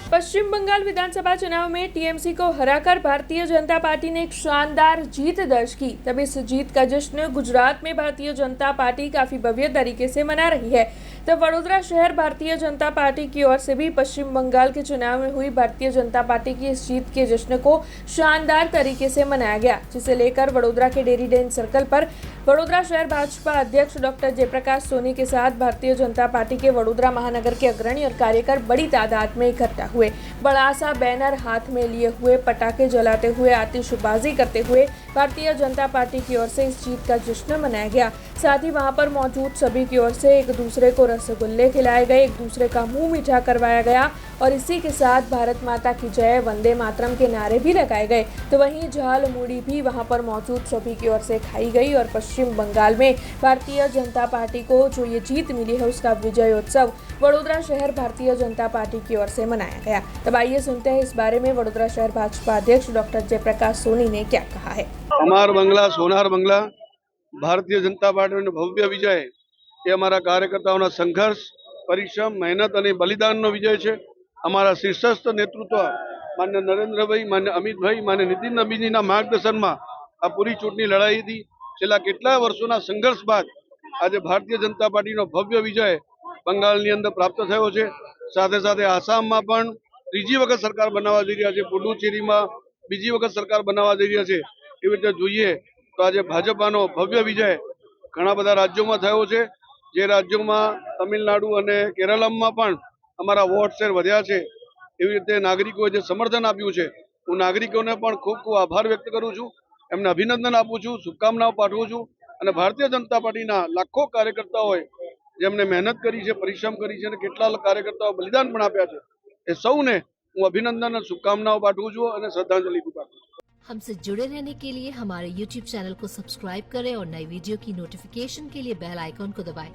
पश्चिम बंगाल विधानसभा चुनाव में टीएमसी को हराकर भारतीय जनता पार्टी ने एक शानदार जीत दर्ज की। तब इस जीत का जश्न गुजरात में भारतीय जनता पार्टी काफी भव्य तरीके से मना रही है। तब वडोदरा शहर भारतीय जनता पार्टी की ओर से भी पश्चिम बंगाल के चुनाव में हुई भारतीय जनता पार्टी की इस जीत के जश्न को शानदार तरीके से मनाया गया, जिसे लेकर वडोदरा के डेरी डेन सर्कल पर वडोदरा शहर भाजपा अध्यक्ष डॉक्टर जयप्रकाश सोनी के साथ भारतीय जनता पार्टी के वडोदरा महानगर के अग्रणी और कार्यकर बड़ी तादाद में इकट्ठा हुए। बड़ा सा बैनर हाथ में लिए हुए, पटाखे जलाते हुए, आतिशबाजी करते हुए भारतीय जनता पार्टी की ओर से इस जीत का जश्न मनाया गया। साथ ही वहां पर मौजूद सभी की ओर से एक दूसरे को रसगुल्ले खिलाए गए, एक दूसरे का मुंह मीठा करवाया गया और इसी के साथ भारत माता की जय, वंदे मातरम के नारे भी लगाए गए। तो वहीं झाल मुड़ी भी वहां पर मौजूद सभी की ओर से खाई गई और पश्चिम बंगाल में भारतीय जनता पार्टी को जो ये जीत मिली है उसका विजयोत्सव वडोदरा शहर भारतीय जनता पार्टी की ओर से मनाया गया। तब आइए सुनते हैं इस बारे में वडोदरा शहर भाजपा अध्यक्ष डॉक्टर जयप्रकाश सोनी ने क्या कहा है। अमर बंगला सोनार बंगला भारतीय जनता पार्टी भव्य विजय ये अमरा कार्यकर्ताओं संघर्ष, परिश्रम, मेहनत और बलिदान विजय है। अमरा शीर्षस्थ नेतृत्व मान्य नरेन्द्र भाई, मान्य अमित भाई, मान्य नितिन नबीजी मार्गदर्शन में आ पूरी चूंटनी लड़ाई थी। छेल्ला केटला वर्षों संघर्ष बाद आज भारतीय जनता पार्टी भव्य विजय बंगाल अंदर प्राप्त थयो छे। साथे साथे आसाम में पण त्रीजी वखत सरकार बनावा जई रह्या छे, पुडुचेरी में बीजी वखत सरकार बनावा जई रह्या छे। एवी रीते जोईए तो आज भाजपानो भव्य विजय घणा बधा राज्यों में थयो छे। जे राज्यों में तमिलनाडु अने केरलम में पण अमारा वोट शेर वध्या छे। एवी रीते नागरिकोए जे समर्थन आप्युं छे, हूँ नागरिकोने पण खूब खूब आभार व्यक्त करूं छुं, एમને अभिनंदन आपું છું, શુભકામનાઓ પાઠવું છું અને ભારતીય જનતા પાર્ટીના લાખો કાર્યકર્તાઓએ જેમને મહેનત કરી છે, પરિશ્રમ કરી છે અને કેટલા કાર્યકર્તાઓ બલિદાન પણ આપ્યા છે, એ સૌને હું અભિનંદન અને શુભકામનાઓ પાઠવું છું અને શ્રદ્ધાંજલિ પાઠવું છું। हमसे जुड़े रहने के लिए हमारे YouTube चैनल को सब्सक्राइब करें और नई वीडियो की नोटिफिकेशन के लिए बेल आइकॉन को दबाएं।